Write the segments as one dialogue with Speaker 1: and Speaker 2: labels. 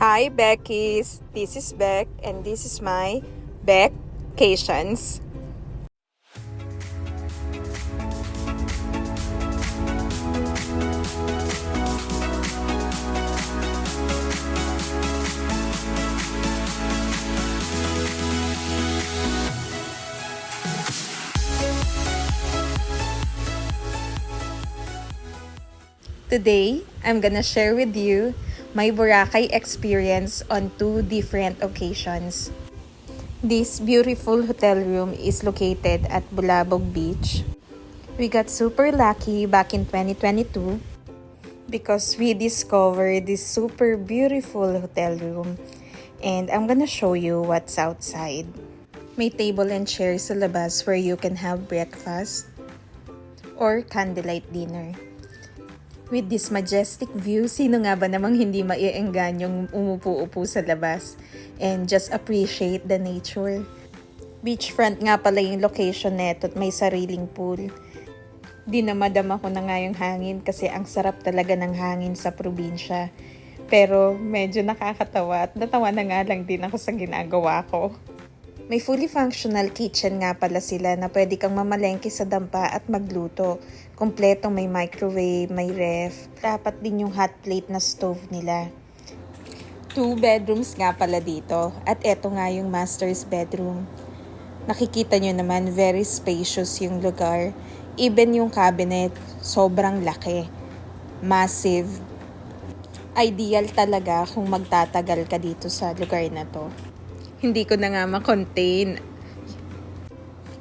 Speaker 1: Hi Beckies, this is Beck and this is my Beccations. Today, I'm gonna share with you my Boracay experience on two different occasions. This beautiful hotel room is located at Bulabog Beach. We got super lucky back in 2022 because we discovered this super beautiful hotel room and I'm gonna show you what's outside. May table and chairs sa labas where you can have breakfast or candlelight dinner. With this majestic view, sino nga ba namang hindi maiengganyong umupo-upo sa labas and just appreciate the nature. Beachfront nga pala yung location neto at may sariling pool. Di na madama ko na nga yung hangin kasi ang sarap talaga ng hangin sa probinsya. Pero medyo nakakatawa at natawa na nga lang din ako sa ginagawa ko. May fully functional kitchen nga pala sila na pwede kang mamalengke sa dampa at magluto. Kompletong may microwave, may ref. Dapat din yung hot plate na stove nila. 2 bedrooms nga pala dito. At eto nga yung master's bedroom. Nakikita nyo naman, very spacious yung lugar. Even yung cabinet, sobrang laki. Massive. Ideal talaga kung magtatagal ka dito sa lugar na to. Hindi ko na nga ma-contain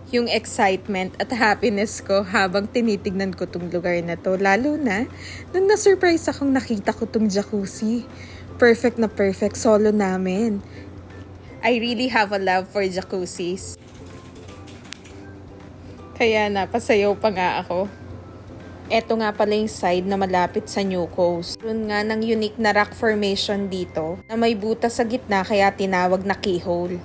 Speaker 1: yung excitement at happiness ko habang tinitignan ko tong lugar na to. Lalo na, nung na-surprise akong nakita ko tong jacuzzi. Perfect na perfect solo namin. I really have a love for jacuzzis. Kaya napasayaw pa nga ako. Eto nga pala yung side na malapit sa New Coast. Meron nga ng unique na rock formation dito na may butas sa gitna kaya tinawag na keyhole.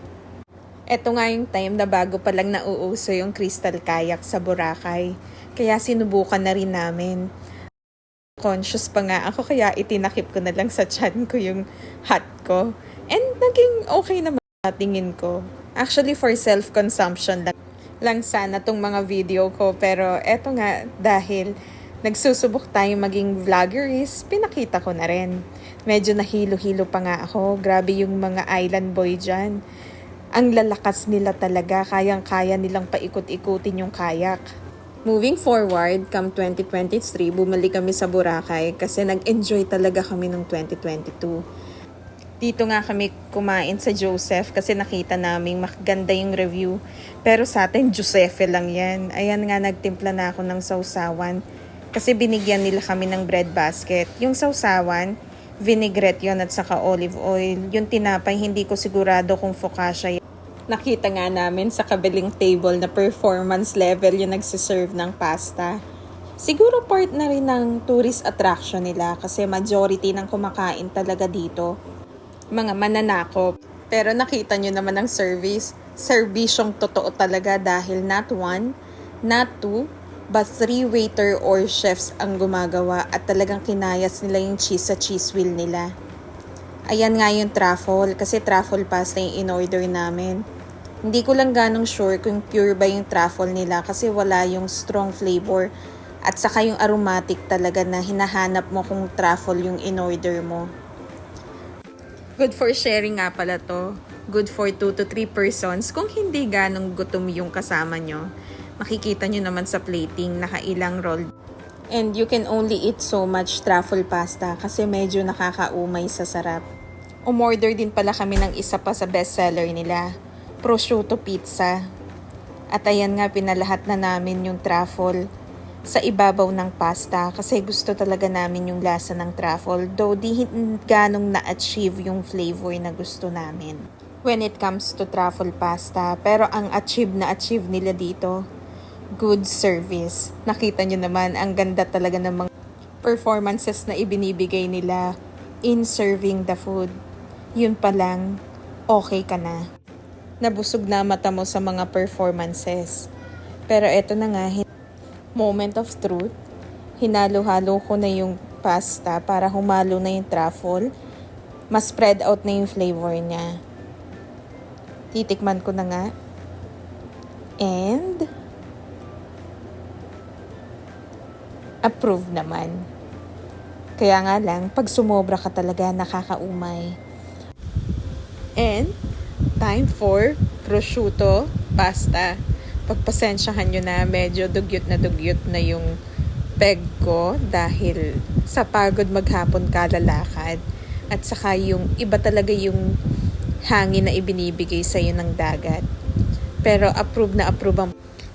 Speaker 1: Eto nga yung time na bago pa lang nauuso yung crystal kayak sa Boracay. Kaya sinubukan na rin namin. Conscious pa nga ako kaya itinakip ko na lang sa tiyan ko yung hat ko. And naging okay naman sa tingin ko. Actually for self-consumption lang sana tong mga video ko. Pero eto nga dahil nagsusubok tayong maging vloggeries, pinakita ko na rin. Medyo nahilo-hilo pa nga ako. Grabe yung mga island boy dyan. Ang lalakas nila talaga. Kayang-kaya nilang paikot-ikutin yung kayak. Moving forward, come 2023, bumalik kami sa Boracay kasi nag-enjoy talaga kami nung 2022. Dito nga kami kumain sa Joseph kasi nakita namin maganda yung review. Pero sa atin, Josefe lang yan. Ayan nga, nagtimpla na ako ng sausawan. Kasi binigyan nila kami ng bread basket. Yung sausawan, vinaigrette yon at saka olive oil. Yung tinapay, hindi ko sigurado kung focaccia yan. Nakita nga namin sa kabiling table na performance level yung nagsiserve ng pasta. Siguro part na rin ng tourist attraction nila kasi majority ng kumakain talaga dito. Mga mananakop. Pero nakita nyo naman ang service. Servisyong totoo talaga dahil not 1, not 2, but 3 waiter or chefs ang gumagawa at talagang kinayas nila yung cheese sa cheese wheel nila. Ayan nga yung truffle kasi truffle pasta yung in-order namin. Hindi ko lang ganong sure kung pure ba yung truffle nila kasi wala yung strong flavor at saka yung aromatic talaga na hinahanap mo kung truffle yung in-order mo. Good for sharing nga pala to. Good for 2 to 3 persons kung hindi ganong gutom yung kasama nyo. Makikita nyo naman sa plating, nakailang roll. And you can only eat so much truffle pasta kasi medyo nakakaumay sa sarap. Umorder din pala kami ng isa pa sa bestseller nila, prosciutto pizza. At ayan nga, pinalahat na namin yung truffle sa ibabaw ng pasta kasi gusto talaga namin yung lasa ng truffle. Though di ganong na-achieve yung flavor na gusto namin when it comes to truffle pasta. Pero ang achieve nila dito, good service. Nakita nyo naman, ang ganda talaga ng mga performances na ibinibigay nila in serving the food. Yun pa lang, okay ka na. Nabusog na mata mo sa mga performances. Pero eto na nga, moment of truth. Hinalo-halo ko na yung pasta para humalo na yung truffle. mas spread out na yung flavor niya. Titikman ko na nga. And approve naman. Kaya nga lang, pag sumobra ka talaga, nakakaumay. And time for prosciutto pasta. Pagpasensyahan nyo na, medyo dugyot na yung peg ko dahil sa pagod maghapon kalalakad. At saka yung iba talaga yung hangin na ibinibigay sa'yo ng dagat. Pero approve na approve ang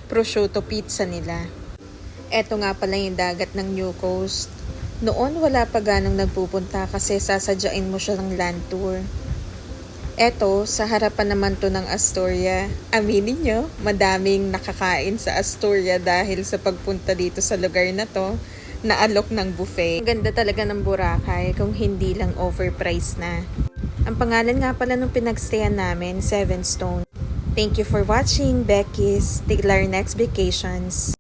Speaker 1: prosciutto pizza nila. Eto nga pala yung dagat ng New Coast. Noon wala pa ganong nagpupunta kasi sasadyain mo siya ng land tour. Eto, sa harapan naman to ng Astoria. Aminin nyo, madaming nakakain sa Astoria dahil sa pagpunta dito sa lugar na to, naalok ng buffet. Ang ganda talaga ng Boracay kung hindi lang overpriced na. Ang pangalan nga pala nung pinagstayan namin, Seven Stone. Thank you for watching, Becky's. Till our next vacations.